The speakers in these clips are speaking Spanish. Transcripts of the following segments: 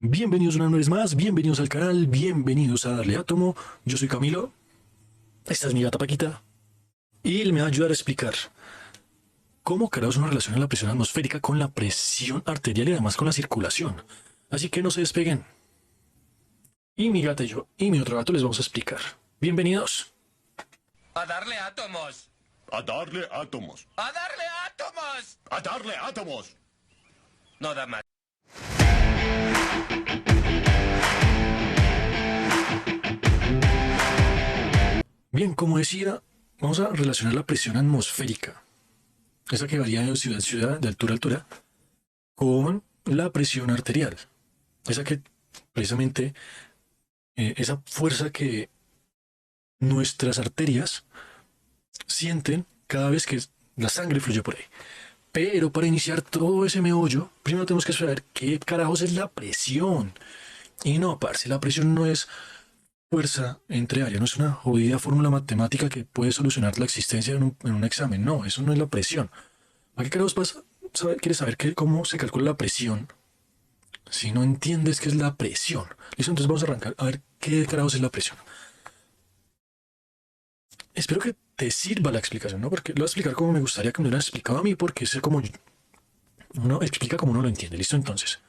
Bienvenidos una vez más, bienvenidos al canal, bienvenidos a Darle Átomo. Yo soy Camilo, esta es mi gata Paquita, y él me va a ayudar a explicar cómo carajos una relación en la presión atmosférica con la presión arterial y además con la circulación. Así que no se despeguen. Y mi gata y yo, y mi otro gato les vamos a explicar. Bienvenidos. ¡A darle átomos! A darle átomos. ¡A darle átomos! A darle átomos. No da más. Bien, como decía, vamos a relacionar la presión atmosférica, esa que varía de ciudad a ciudad, de altura a altura, con la presión arterial, esa que precisamente, esa fuerza que nuestras arterias sienten cada vez que la sangre fluye por ahí. Pero para iniciar todo ese meollo, primero tenemos que saber qué carajos es la presión. Y no, parce, la presión no es fuerza entre área, no es una jodida fórmula matemática que puede solucionar la existencia en un examen. No, eso no es la presión. ¿A qué carajos quieres saber cómo se calcula la presión si no entiendes qué es la presión? Listo, entonces vamos a arrancar a ver qué carajos es la presión. Espero que te sirva la explicación, ¿no? Porque lo voy a explicar como me gustaría que me lo hubieran explicado a mí, porque es como uno explica como uno lo entiende. Listo, entonces.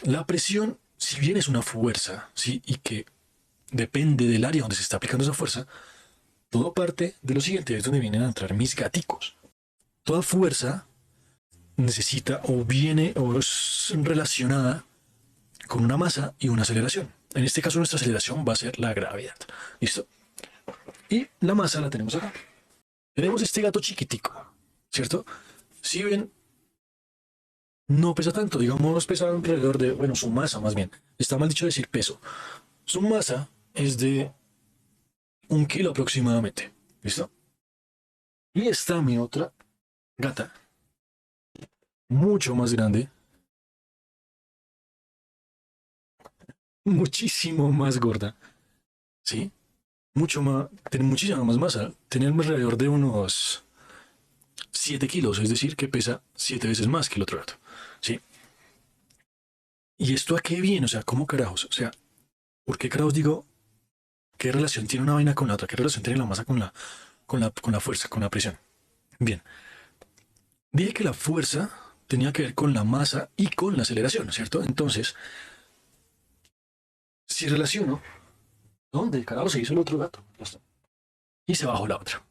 La presión, si bien es una fuerza, ¿sí? Y que depende del área donde se está aplicando esa fuerza, todo parte de lo siguiente, es donde vienen a entrar mis gaticos. Toda fuerza necesita o viene o es relacionada con una masa y una aceleración. En este caso nuestra aceleración va a ser la gravedad. ¿Listo? Y la masa la tenemos acá. Tenemos este gato chiquitico, ¿cierto? Si ven, no pesa tanto, digamos, pesa alrededor de, bueno, su masa más bien. Está mal dicho decir peso. Su masa es de 1 kilo aproximadamente. ¿Listo? Y está mi otra gata, mucho más grande, muchísimo más gorda, ¿sí? Mucho más, tiene muchísima más masa. Tiene alrededor de unos 7 kilos, es decir, que pesa 7 veces más que el otro gato, ¿sí? ¿Y esto a qué viene? O sea, ¿cómo carajos? O sea, ¿por qué carajos digo qué relación tiene una vaina con la otra? ¿Qué relación tiene la masa con la fuerza, con la presión? Bien, dije que la fuerza tenía que ver con la masa y con la aceleración, ¿cierto? Entonces, si relaciono, ¿dónde carajo se hizo el otro gato? Ya está. Y se bajó la otra.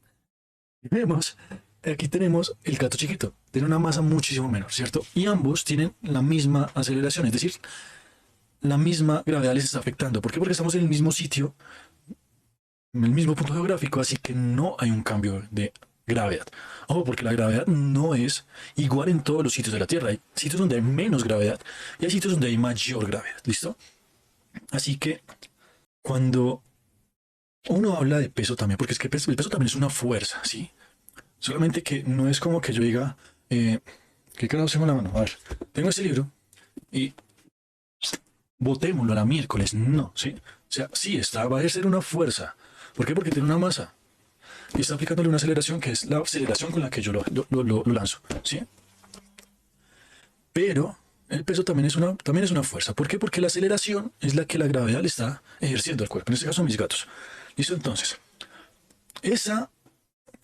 Y vemos, aquí tenemos el gato chiquito, tiene una masa muchísimo menor, ¿cierto? Y ambos tienen la misma aceleración, es decir, la misma gravedad les está afectando. ¿Por qué? Porque estamos en el mismo sitio, en el mismo punto geográfico, así que no hay un cambio de gravedad. Ojo, porque la gravedad no es igual en todos los sitios de la Tierra. Hay sitios donde hay menos gravedad y hay sitios donde hay mayor gravedad. ¿Listo? Así que cuando uno habla de peso también, porque es que el peso también es una fuerza, ¿sí? Solamente que no es como que yo diga, ¿qué carajo tengo en la mano? A ver, tengo ese libro y botémoslo a la miércoles. No, ¿sí? O sea, sí, va a ser una fuerza. ¿Por qué? Porque tiene una masa. Y está aplicándole una aceleración que es la aceleración con la que yo lo lanzo, ¿sí? Pero el peso también es una fuerza. ¿Por qué? Porque la aceleración es la que la gravedad le está ejerciendo al cuerpo. En este caso, mis gatos. ¿Listo? Entonces, esa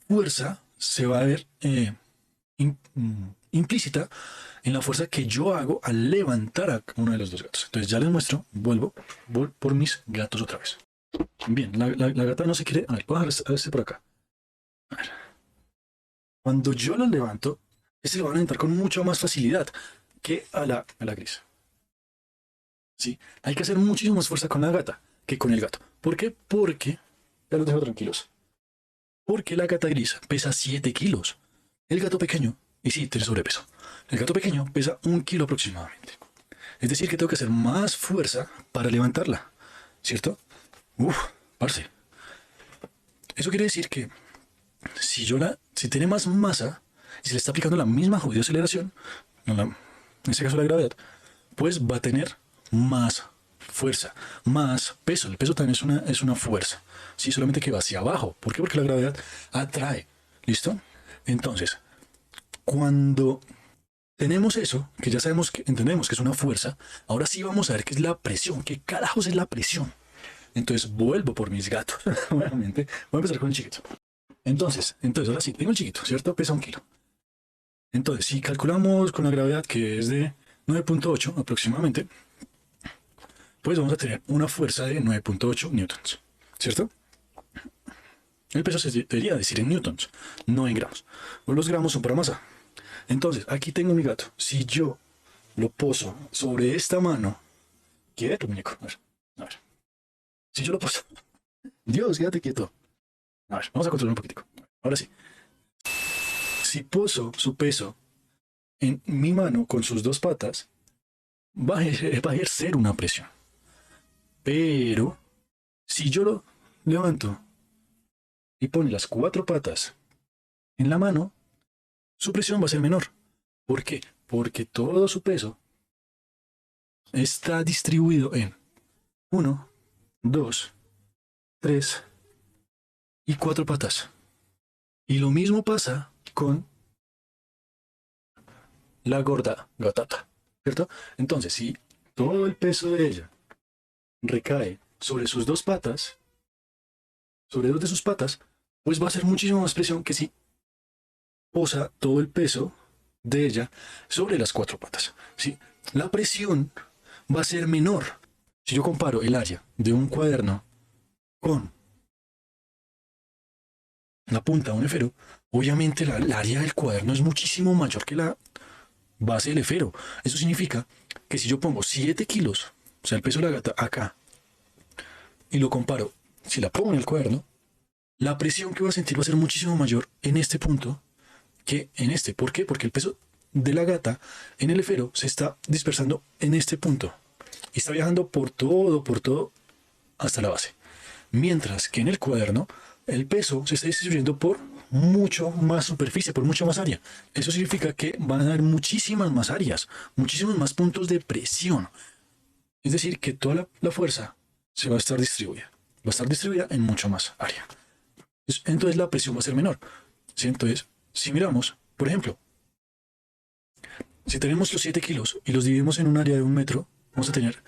fuerza se va a ver implícita en la fuerza que yo hago al levantar a uno de los dos gatos. Entonces ya les muestro, vuelvo por mis gatos otra vez. Bien, la gata no se quiere. A ver, voy a dejar este por acá. A ver. Cuando yo los levanto, este lo van a entrar con mucha más facilidad que a la gris. ¿Sí? Hay que hacer muchísimo más fuerza con la gata que con el gato. ¿Por qué? Porque, ya los dejo tranquilos. Porque la gata gris pesa 7 kilos. El gato pequeño, y sí, tiene sobrepeso. El gato pequeño pesa 1 kilo aproximadamente. Es decir, que tengo que hacer más fuerza para levantarla. ¿Cierto? Uf, parce. Eso quiere decir que si tiene más masa y se le está aplicando la misma jodida aceleración, en este caso la gravedad, pues va a tener más fuerza, más peso. El peso también es una fuerza, sí, solamente que va hacia abajo. ¿Por qué? Porque la gravedad atrae. ¿Listo? Entonces, cuando tenemos eso, que ya sabemos que entendemos que es una fuerza, ahora sí vamos a ver qué es la presión, qué carajos es la presión. Entonces vuelvo por mis gatos, nuevamente. Voy a empezar con el chiquito. Entonces, ahora sí, tengo el chiquito, ¿cierto? Pesa 1 kilo. Entonces, si calculamos con la gravedad que es de 9.8 aproximadamente, pues vamos a tener una fuerza de 9.8 newtons, ¿cierto? El peso se debería decir en newtons, no en gramos. Los gramos son para masa. Entonces, aquí tengo mi gato. Si yo lo poso sobre esta mano, quieto, muñeco. A ver. Si yo lo poso. Dios, quédate quieto. A ver, vamos a controlar un poquitico. Ahora sí. Si poso su peso en mi mano con sus dos patas, va a ejercer una presión. Pero, si yo lo levanto y pone las 4 patas en la mano, su presión va a ser menor. ¿Por qué? Porque todo su peso está distribuido en 1, 2, 3 y 4 patas. Y lo mismo pasa con la gorda gatata, ¿cierto? Entonces, si todo el peso de ella recae sobre sus 2 patas, sobre 2 de sus patas, pues va a ser muchísimo más presión que si posa todo el peso de ella sobre las 4 patas. ¿Sí? La presión va a ser menor. Si yo comparo el área de un cuaderno con la punta de un esfero, obviamente el área del cuaderno es muchísimo mayor que la base del esfero. Eso significa que si yo pongo 7 kilos, o sea, el peso de la gata acá, y lo comparo, si la pongo en el cuaderno, la presión que va a sentir va a ser muchísimo mayor en este punto que en este. ¿Por qué? Porque el peso de la gata en el esfero se está dispersando en este punto y está viajando por todo hasta la base. Mientras que en el cuaderno el peso se está distribuyendo por mucho más superficie, por mucha más área. Eso significa que van a haber muchísimas más áreas, muchísimos más puntos de presión. Es decir, que toda la fuerza se va a estar distribuida. Va a estar distribuida en mucho más área. Entonces la presión va a ser menor. ¿Sí? Entonces, si miramos, por ejemplo, si tenemos los 7 kilos y los dividimos en un área de 1 metro, vamos a tener,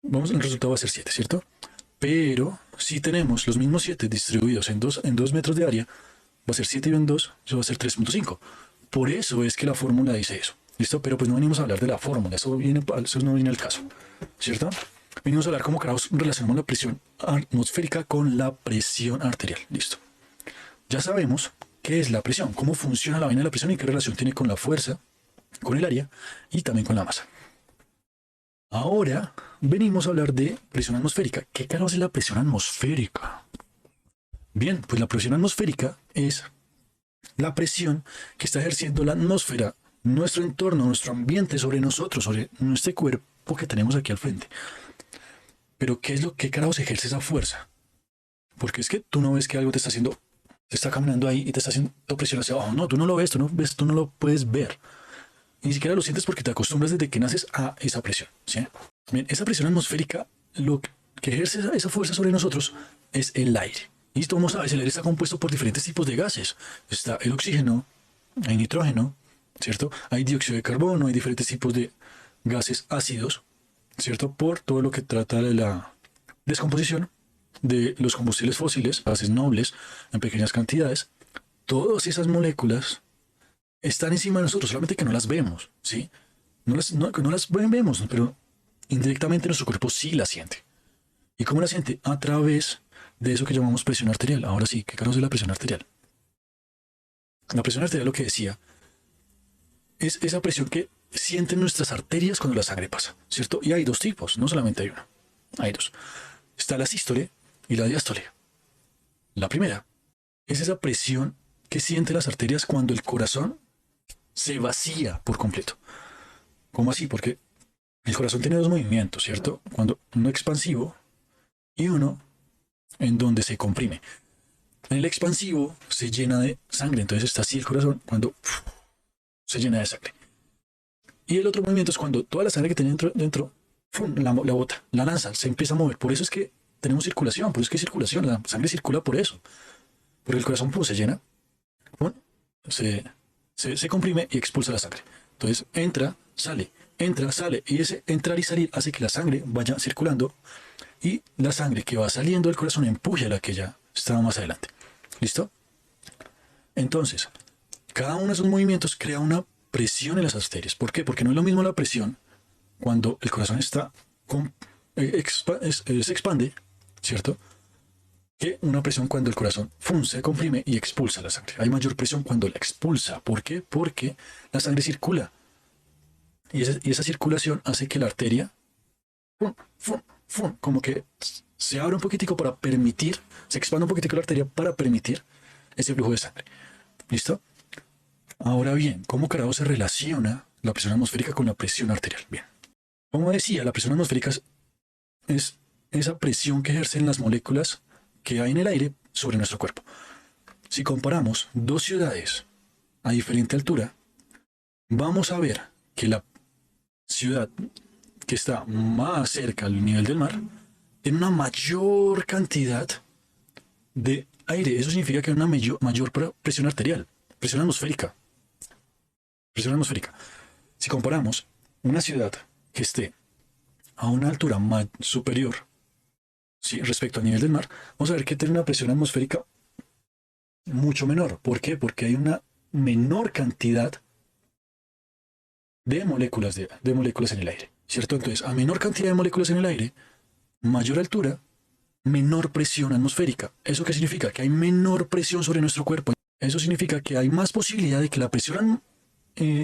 el resultado va a ser 7, ¿cierto? Pero si tenemos los mismos 7 distribuidos en 2 metros de área, va a ser 7 y un 2, eso va a ser 3.5. Por eso es que la fórmula dice eso. ¿Listo? Pero pues no venimos a hablar de la fórmula, eso no viene al caso, ¿cierto? Venimos a hablar cómo carajos relacionamos la presión atmosférica con la presión arterial. Listo. Ya sabemos qué es la presión, cómo funciona la vaina de la presión y qué relación tiene con la fuerza, con el área y también con la masa. Ahora venimos a hablar de presión atmosférica. ¿Qué carajos es la presión atmosférica? Bien, pues la presión atmosférica es la presión que está ejerciendo la atmósfera, nuestro entorno, nuestro ambiente sobre nosotros, sobre nuestro cuerpo que tenemos aquí al frente. Pero ¿qué carajos ejerce esa fuerza? Porque es que tú no ves que algo te está haciendo, te está caminando ahí y te está haciendo presión hacia abajo. No, tú no lo ves, tú no lo puedes ver. Y ni siquiera lo sientes porque te acostumbras desde que naces a esa presión. ¿Sí? Bien, esa presión atmosférica, lo que ejerce esa fuerza sobre nosotros es el aire. Y como sabes, el aire está compuesto por diferentes tipos de gases. Está el oxígeno, hay nitrógeno, ¿cierto? Hay dióxido de carbono, hay diferentes tipos de gases ácidos, ¿cierto? Por todo lo que trata de la descomposición de los combustibles fósiles, gases nobles en pequeñas cantidades. Todas esas moléculas están encima de nosotros, solamente que no las vemos, ¿sí? No las vemos, pero indirectamente nuestro cuerpo sí la siente. ¿Y cómo la siente? A través de eso que llamamos presión arterial. Ahora sí, ¿qué carajos es la presión arterial? La presión arterial, lo que decía, es esa presión que sienten nuestras arterias cuando la sangre pasa, ¿cierto? Y hay 2 tipos, no solamente hay uno, hay 2. Está la sístole y la diástole. La primera es esa presión que sienten las arterias cuando el corazón se vacía por completo. ¿Cómo así? Porque el corazón tiene 2 movimientos, ¿cierto? Cuando uno expansivo y uno en donde se comprime. En el expansivo se llena de sangre, entonces está así el corazón cuando se llena de sangre. Y el otro movimiento es cuando toda la sangre que tiene dentro la bota, la lanza, se empieza a mover. Por eso es que tenemos circulación, por eso es que hay circulación, la sangre circula por eso. Porque el corazón se llena, se se comprime y expulsa la sangre. Entonces entra, sale, y ese entrar y salir hace que la sangre vaya circulando y la sangre que va saliendo del corazón empuje a la que ya estaba más adelante. ¿Listo? Entonces, cada uno de esos movimientos crea una presión en las arterias. ¿Por qué? Porque no es lo mismo la presión cuando el corazón está se expande, ¿cierto? Que una presión cuando el corazón se comprime y expulsa la sangre. Hay mayor presión cuando la expulsa. ¿Por qué? Porque la sangre circula. Y esa circulación hace que la arteria como que se abra un poquitico para permitir, se expande un poquitico la arteria para permitir ese flujo de sangre. ¿Listo? Ahora bien, ¿cómo carajo se relaciona la presión atmosférica con la presión arterial? Bien. Como decía, la presión atmosférica es esa presión que ejercen las moléculas que hay en el aire sobre nuestro cuerpo. Si comparamos dos ciudades a diferente altura, vamos a ver que la ciudad que está más cerca al nivel del mar tiene una mayor cantidad de aire. Eso significa que hay una mayor presión arterial, presión atmosférica. Presión atmosférica. Si comparamos una ciudad que esté a una altura más superior, ¿sí?, respecto al nivel del mar, vamos a ver que tiene una presión atmosférica mucho menor. ¿Por qué? Porque hay una menor cantidad de moléculas, de moléculas en el aire, ¿cierto? Entonces, a menor cantidad de moléculas en el aire, mayor altura, menor presión atmosférica. ¿Eso qué significa? Que hay menor presión sobre nuestro cuerpo. Eso significa que hay más posibilidad de que la presión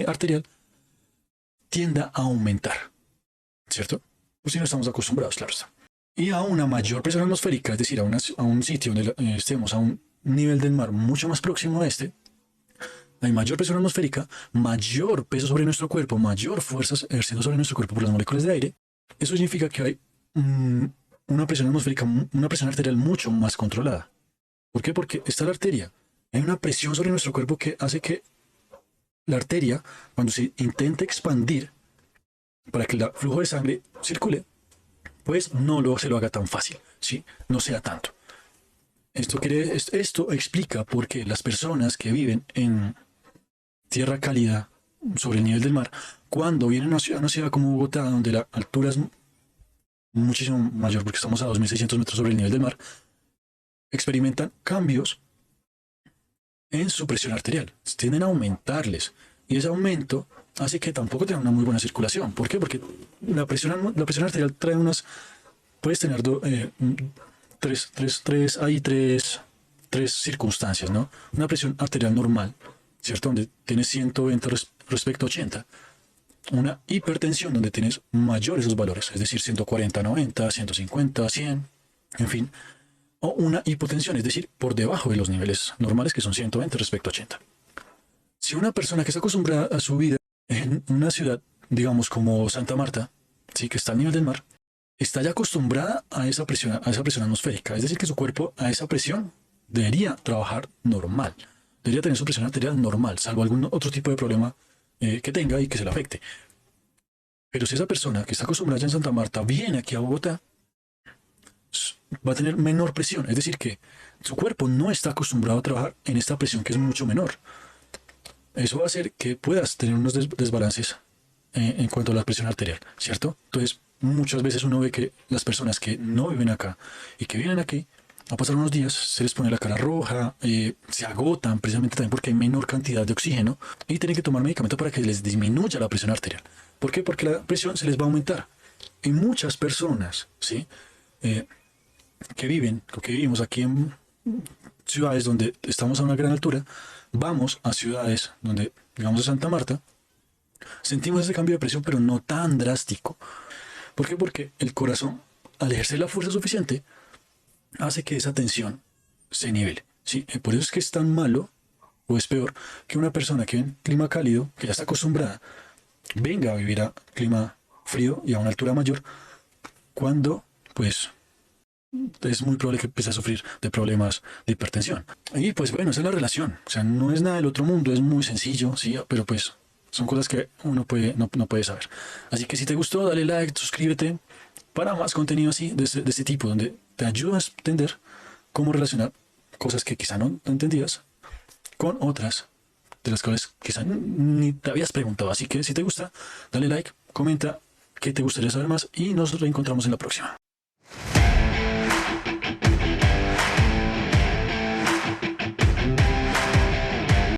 arterial tienda a aumentar, ¿cierto? Pues si no estamos acostumbrados, claro está. Y a una mayor presión atmosférica, es decir, a un sitio donde estemos a un nivel del mar mucho más próximo a este, hay mayor presión atmosférica, mayor peso sobre nuestro cuerpo, mayor fuerzas ejerciendo sobre nuestro cuerpo por las moléculas de aire. Eso significa que hay una presión atmosférica, una presión arterial mucho más controlada. ¿Por qué? Porque está la arteria. Hay una presión sobre nuestro cuerpo que hace que la arteria, cuando se intente expandir para que el flujo de sangre circule, pues no se lo haga tan fácil, ¿sí? No sea tanto. Esto explica por qué las personas que viven en tierra cálida sobre el nivel del mar, cuando vienen a una ciudad como Bogotá, donde la altura es muchísimo mayor porque estamos a 2.600 metros sobre el nivel del mar, experimentan cambios en su presión arterial. Tienden a aumentarles. Y ese aumento hace que tampoco tengan una muy buena circulación. ¿Por qué? Porque la presión arterial trae unas... Puedes tener tres circunstancias, ¿no? Una presión arterial normal, ¿cierto? Donde tienes 120 respecto a 80. Una hipertensión donde tienes mayores esos valores, es decir, 140, 90, 150, 100, en fin. O una hipotensión, es decir, por debajo de los niveles normales que son 120 respecto a 80. Si una persona que está acostumbrada a su vida en una ciudad, digamos como Santa Marta, sí, que está al nivel del mar, está ya acostumbrada a esa presión atmosférica, es decir, que su cuerpo a esa presión debería trabajar normal, debería tener su presión arterial normal, salvo algún otro tipo de problema que tenga y que se le afecte. Pero si esa persona que está acostumbrada ya en Santa Marta viene aquí a Bogotá, va a tener menor presión, es decir, que su cuerpo no está acostumbrado a trabajar en esta presión que es mucho menor. Eso va a hacer que puedas tener unos desbalances en cuanto a la presión arterial, ¿cierto? Entonces, muchas veces uno ve que las personas que no viven acá y que vienen aquí, a pasar unos días, se les pone la cara roja, se agotan precisamente también porque hay menor cantidad de oxígeno y tienen que tomar medicamento para que les disminuya la presión arterial. ¿Por qué? Porque la presión se les va a aumentar. Y muchas personas, ¿sí?, que vivimos aquí en ciudades donde estamos a una gran altura, vamos a ciudades donde, digamos, a Santa Marta, sentimos ese cambio de presión, pero no tan drástico. ¿Por qué? Porque el corazón, al ejercer la fuerza suficiente, hace que esa tensión se nivele, ¿sí? Por eso es que es tan malo, o es peor, que una persona que en clima cálido, que ya está acostumbrada, venga a vivir a clima frío y a una altura mayor, cuando, pues, es muy probable que empiece a sufrir de problemas de hipertensión. Y pues bueno, esa es la relación. O sea, no es nada del otro mundo, es muy sencillo, sí, pero pues son cosas que uno no puede saber. Así que si te gustó, dale like, suscríbete para más contenido así, de este tipo, donde te ayuda a entender cómo relacionar cosas que quizá no entendías con otras de las cuales quizá ni te habías preguntado. Así que si te gusta, dale like, comenta qué te gustaría saber más y nos reencontramos en la próxima.